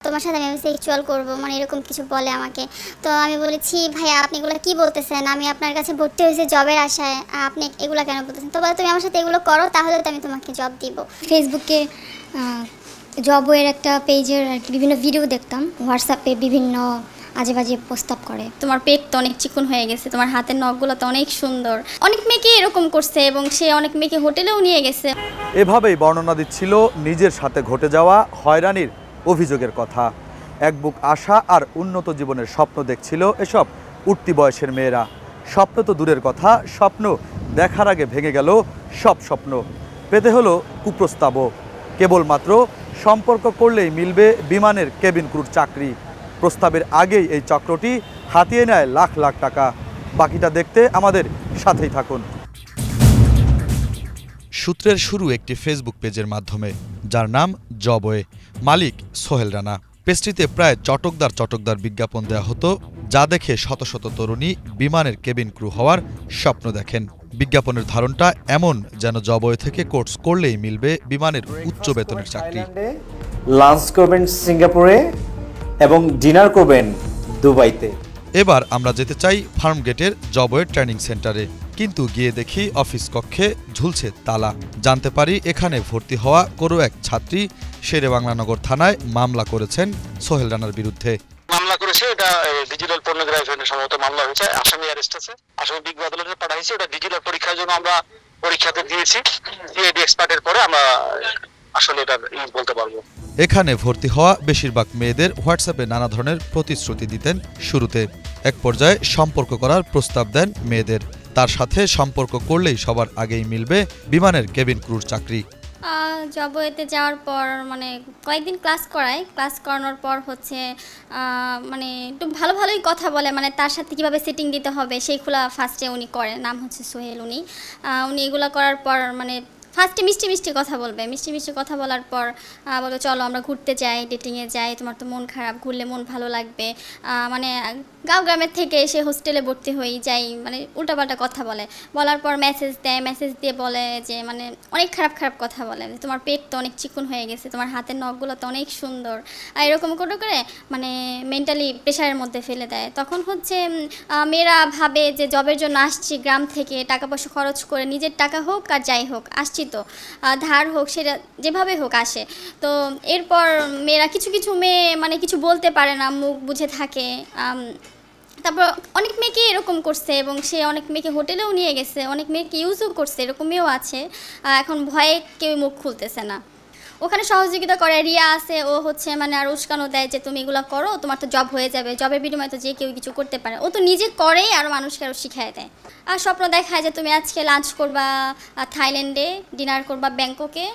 তোমার সাথে আমি সেক্সুয়াল করব, মানে এরকম কিছু বলে আমাকে। তো আমি বলেছি ভাইয়া আপনি এগুলো কি বলতেছেন, আমি আপনার কাছে ভর্তি হয়েছি জবের আশায়, আপনি এগুলো কেন বলতেছেন? তো বলে তুমি আমার সাথে এগুলো করো তাহলে তো আমি তোমাকে জব দিব। ফেসবুকে জবের একটা পেজের আর কি বিভিন্ন ভিডিও দেখতাম, হোয়াটসঅ্যাপে বিভিন্ন আজে বাজে প্রস্তাব করে। তোমার পেট তো অনেক চিকন হয়ে গেছে, তোমার হাতের নখগুলো তো অনেক সুন্দর। অনেক মেয়েকে এরকম করছে এবং সে অনেক মেয়েকে হোটেলেও নিয়ে গেছে। এভাবেই বর্ণনা দিচ্ছিল নিজের সাথে ঘটে যাওয়া হয়রানির অভিযোগের কথা। এক বুক আশা আর উন্নত জীবনের স্বপ্ন দেখছিল এসব উঠতি বয়সের মেয়েরা। স্বপ্ন তো দূরের কথা, স্বপ্ন দেখার আগে ভেঙে গেল সব স্বপ্ন। পেতে হলো কুপ্রস্তাবও। কেবলমাত্র সম্পর্ক করলেই মিলবে বিমানের কেবিন ক্রুর চাকরি। প্রস্তাবের আগেই এই চক্রটি হাতিয়ে নেয় লাখ লাখ টাকা। বাকিটা দেখতে আমাদের সাথেই থাকুন। সূত্রের শুরু একটি ফেসবুক পেজের মাধ্যমে, যার নাম জবওয়ে, মালিক সোহেল রানা। পেজটিতে প্রায় চটকদার বিজ্ঞাপন দেওয়া হতো, যা দেখে শত শত তরুণী বিমানের কেবিন ক্রু হওয়ার স্বপ্ন দেখেন। বিজ্ঞাপনের ধারণটা এমন যেন জবওয়ে থেকে কোর্স করলেই মিলবে বিমানের উচ্চ বেতনের চাকরি। লাঞ্চ করবেন সিঙ্গাপুরে এবং ডিনার করবেন দুবাইতে। এবার আমরা যেতে চাই ফার্মগেটের জবওয়ে ট্রেনিং সেন্টারে, কিন্তু গিয়ে দেখি অফিস কক্ষে ঝুলছে তালা। জানতে পারি এখানে ভর্তি হওয়া কোনো এক ছাত্রী শেরেবাংলানগর থানায় মামলা করেছেন সোহেল রানার বিরুদ্ধে। মামলা করেছে, এটা ডিজিটাল পর্নোগ্রাফি সম্ভবত মামলা হয়েছে, আসামি অ্যারেস্ট আছে, আসামি বিজ্ঞ আদালতে পাঠানো হয়েছে। ওটা ডিজিটাল পরীক্ষার জন্য আমরা পরীক্ষাতে দিয়েছি, সিআইডি এক্সপার্টের পরে আমরা আসলে এটা বলতে পারবো। এখানে ভর্তি হওয়া বেশিরভাগ মেয়েদের হোয়াটসঅ্যাপে নানা ধরনের প্রতিশ্রুতি দিতেন শুরুতে। এক পর্যায়ে সম্পর্ক করার প্রস্তাব দেন মেয়েদের। তার সাথে সম্পর্ক করলেই সবার আগেই মিলবে বিমানের কেবিন ক্রুর চাকরি। জবওয়েতে যাওয়ার পর মানে কয়েকদিন ক্লাস করানোর পর হচ্ছে মানে একটু ভালোই কথা বলে, মানে তার সাথে কীভাবে সেটিং দিতে হবে সেইগুলো ফার্স্টে উনি করেন। নাম হচ্ছে সোহেল। উনি এগুলো করার পর মানে ফার্স্টে মিষ্টি কথা বলবে। মিষ্টি কথা বলার পর বলবে চলো আমরা ঘুরতে যাই, ডেটিংয়ে যাই, তোমার তো মন খারাপ, ঘুরলে মন ভালো লাগবে। মানে গাঁও গ্রামের থেকে এসে হোস্টেলে ভর্তি হয়ে যাই, মানে উল্টাপাল্টা কথা বলার পর মেসেজ দিয়ে বলে যে মানে অনেক খারাপ কথা বলে, তোমার পেট তো অনেক চিকন হয়ে গেছে, তোমার হাতের নখগুলো তো অনেক সুন্দর। আর এরকম করে মানে মেন্টালি প্রেশারের মধ্যে ফেলে দেয়। তখন হচ্ছে মেয়েরা ভাবে যে জবের জন্য আসছি গ্রাম থেকে, টাকা পয়সা খরচ করে, নিজের টাকা হোক আর যাই হোক আসছি, তো ধার হোক, সেটা যেভাবে হোক আসে। তো এরপর মেয়েরা কিছু মেয়ে মানে কিছু বলতে পারে না, মুখ বুঝে থাকে। তারপর অনেক মেয়েকে এরকম করছে এবং সে অনেক মেয়েকে হোটেলেও নিয়ে গেছে, অনেক মেয়েকে ইউজও করছে, এরকম মেয়েও আছে। এখন ভয়ে কেউ মুখ খুলতেছে না। ওখানে সহযোগিতা করে রিয়া আছে, ও হচ্ছে মানে আর উস্কানো দেয় যে তুমি এগুলো করো, তোমার তো জব হয়ে যাবে, জবের বিনিময়ে তো যে কেউ কিছু করতে পারে। ও তো নিজে করেই আর মানুষকে আরও শিখায় দেয়। আর স্বপ্ন দেখায় যে তুমি আজকে লাঞ্চ করবা থাইল্যান্ডে, ডিনার করবা ব্যাংককে,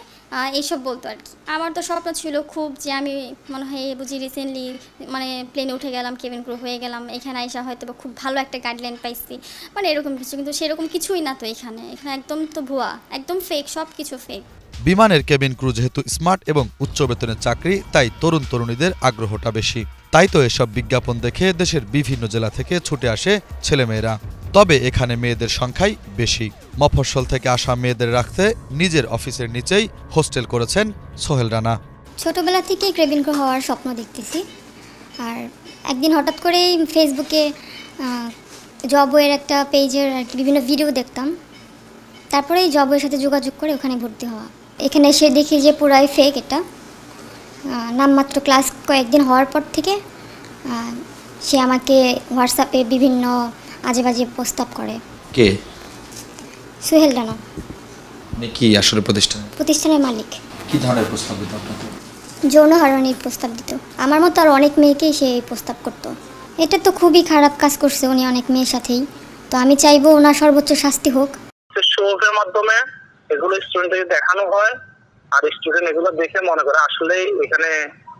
এইসব বলতো আর কি। আমার তো স্বপ্ন ছিল খুব যে আমি মনে হয় বুঝি রিসেন্টলি মানে প্লেনে উঠে গেলাম, কেবিন ক্রু হয়ে গেলাম, এখানে আইসা হয়তো খুব ভালো একটা গাইডলাইন পাইছি, মানে এরকম কিছু। কিন্তু সেরকম কিছুই না তো এখানে একদম তো ভুয়া, একদম ফেক, সব কিছু ফেক। বিমানের কেবিন ক্রু যেহেতু স্মার্ট এবং উচ্চ বেতনের চাকরি, তাই তরুণীদের আগ্রহটা বেশি। তাই তো এসব বিজ্ঞাপন দেখে দেশের বিভিন্ন জেলা থেকে ছুটে আসে ছেলেমেয়েরা। তবে এখানে মেয়েদের সংখ্যাই বেশি। মফস্বল থেকে আসা মেয়েদের রাখতে নিজের অফিসের নিচেই হোস্টেল করেছেন সোহেল রানা। ছোটবেলা থেকেই কেবিন ক্রু হওয়ার স্বপ্ন দেখতেছি। আর একদিন হঠাৎ করেই ফেসবুকে জবওয়ের একটা পেজের আর কি বিভিন্ন ভিডিও দেখতাম। তারপরেই জবওয়ের সাথে যোগাযোগ করে ওখানে ভর্তি হওয়া। এখানে এসে দেখি যে পুরাই ফেক। এটা নামমাত্র ক্লাস কয়েকদিন হওয়ার পর থেকে সে আমাকে হোয়াটসঅ্যাপে বিভিন্ন আজে বাজে প্রস্তাব করে। কে? সোহেল রানা। কি আসলে প্রতিষ্ঠানের মালিক। কি ধরনের প্রস্তাব দিত আপনাকে? যৌন হয়রানির প্রস্তাব দিত। আমার মতো আর অনেক মেয়েকেই সে প্রস্তাব করত। এটা তো খুবই খারাপ কাজ করছে উনি অনেক মেয়ের সাথেই। তো আমি চাইবো ওনার সর্বোচ্চ শাস্তি হোক। শোকের মাধ্যমে এগুলো স্টুডেন্টদের দেখানো হয়, আর স্টুডেন্ট এগুলো দেখে মনে করে আসলে এখানে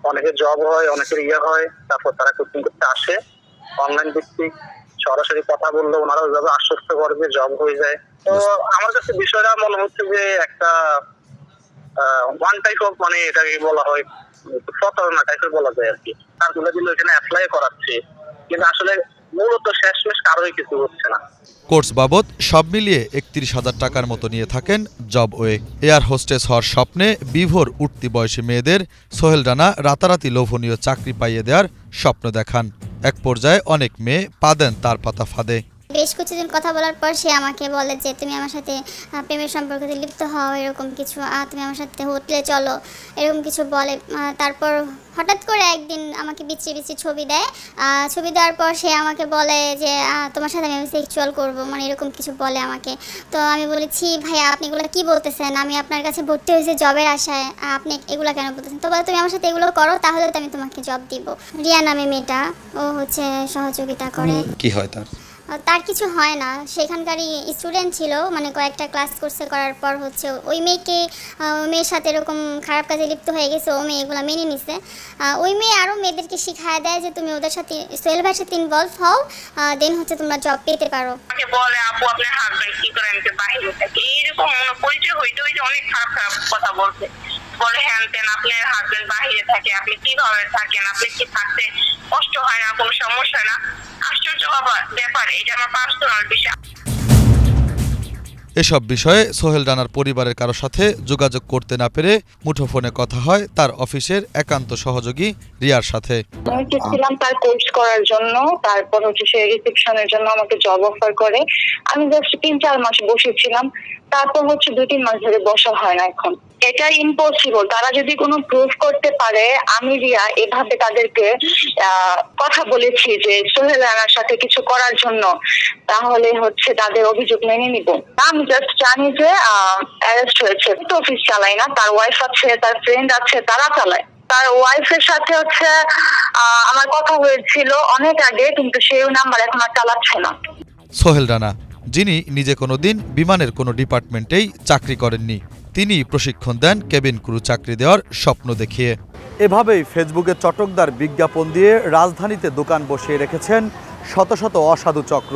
অনেকের জব হয়, অনেকের হয়, তারপর তারা কোচিং করতে আসে। অনলাইন ভিত্তিক সরাসরি কথা বললে ওনারা ওইভাবে আশ্বস্ত করবে, জব হয়ে যায়। তো আমার কাছে বিষয়টা মনে হচ্ছে যে একটা ওয়ান টাইপ অফ, মানে এটাকে বলা হয় প্রতারণা টাইপের বলা যায় আর কি। তারগুলো দিল এখানে অ্যাপ্লাই করাচ্ছে, কিন্তু আসলে মূলত শেষমেশ কারোই কিছু হচ্ছে না। কোর্স বাবদ সব মিলিয়ে ৩১,০০০ টাকার মতো নিয়ে থাকেন জবওয়ে। এয়ার হোস্টেস হওয়ার স্বপ্নে বিভোর উঠতি বয়সী মেয়েদের সোহেল রানা রাতারাতি লোভনীয় চাকরি পাইয়ে দেওয়ার স্বপ্ন দেখান। এক পর্যায়ে অনেক মেয়ে পা দেন তার পাতা ফাঁদে। বেশ কিছুদিন কথা বলার পর সে আমাকে বলে যে তুমি আমার সাথে প্রেমের সম্পর্কে লিপ্ত হও, এরকম কিছু, তুমি আমার সাথে হোটেলে চলো, এরকম কিছু বলে। তারপর হঠাৎ করে একদিন আমাকে বিচ্ছিরি বিচ্ছিরি ছবি দেয়। ছবি দেওয়ার পর সে আমাকে বলে যে তোমার সাথে আমি সেক্সুয়াল করবো, মানে এরকম কিছু বলে আমাকে। তো আমি বলেছি ভাইয়া আপনি এগুলো কী বলতেছেন, আমি আপনার কাছে ভর্তি হয়েছি জবের আশায়, আপনি এগুলো কেন বলতেছেন? তো বলে তুমি আমার সাথে এগুলো করো তাহলে তো আমি তোমাকে জব দিব। রিয়া নামে মেয়েটা, ও হচ্ছে সহযোগিতা করে। কি হয় তার কিছু হয় না, সেখানকারই স্টুডেন্ট ছিল, মানে কয়েকটা ক্লাস কোর্সে করার পর হচ্ছে ওই মেয়ের সাথে এরকম খারাপ কাজে লিপ্ত হয়ে গেছে। ও মেয়ে এগুলো মেনে নিছে। ওই মেয়ে আরও মেয়েদেরকে শিখায় দেয় যে তুমি ওদের সাথে সোহেল ভাইয়ের সাথে ইনভলভ হও, দেন হচ্ছে তোমরা জব পেতে পারো। বলে আপু আপনার হাজবেন্ড কি করে আমি বাইরে থাকি, এইরকম পরিচয় হইতে হইতে অনেক খারাপ খারাপ কথা বলছে। বলে হ্যান তেন আপনার হাজবেন্ড বাইরে থাকে, আপনি কিভাবে থাকেন, আপনি কি থাকতে কষ্ট হয় না, কোনো সমস্যা হয় না। আশ্চর্য ব্যাপার, এটা আমার পার্সোনাল বিষয়। এসব বিষয়ে সোহেল রানার পরিবারের কারো সাথে যোগাযোগ করতে না পেরে মুঠোফোনে কথা হয় তার অফিসের একান্ত সহযোগী রিয়ার সাথে। আমি গেছিলাম তার কোর্স করার জন্য, তারপর হচ্ছে সে রিসেপশনের জন্য আমাকে জব অফার করে। আমি জাস্ট 3-4 মাস বসেছিলাম, তারপর হচ্ছে 2-3 মাস ধরে বসা হয় না। এখন এটা ইম্পসিবল। তারা যদি কোনো প্রুফ করতে পারে, আমি রিয়া এভাবে তাদেরকে কথা বলেছি যে সোহেল রানার সাথে কিছু করার জন্য, তাহলে হচ্ছে তাদের অভিযোগ মেনে নিব। আমি জাস্ট জানি যে অ্যারেস্ট হয়েছে। তো অফিস চালাই না, তার ওয়াইফ আছে, তার ফ্রেন্ড আছে, তারা চালায়। তার ওয়াইফের সাথে হচ্ছে আমার কথা হয়েছিল অনেক আগে, কিন্তু সেই নাম্বার এখন আর চালাচ্ছে না। সোহেল রানা, যিনি নিজে কোনোদিন বিমানের কোনো ডিপার্টমেন্টেই চাকরি করেননি, তিনি প্রশিক্ষণ দেন কেবিন ক্রু চাকরি দেওয়ার স্বপ্ন দেখিয়ে। এভাবেই ফেসবুকে চটকদার বিজ্ঞাপন দিয়ে রাজধানীতে দোকান বসিয়ে রেখেছেন শত শত অসাধু চক্র।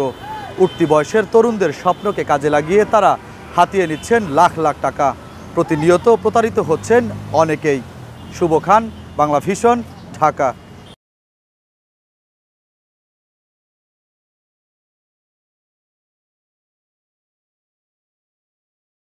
উঠতি বয়সের তরুণদের স্বপ্নকে কাজে লাগিয়ে তারা হাতিয়ে নিচ্ছেন লাখ লাখ টাকা। প্রতিনিয়ত প্রতারিত হচ্ছেন অনেকেই। শুভ খান, বাংলা ভিশন, ঢাকা।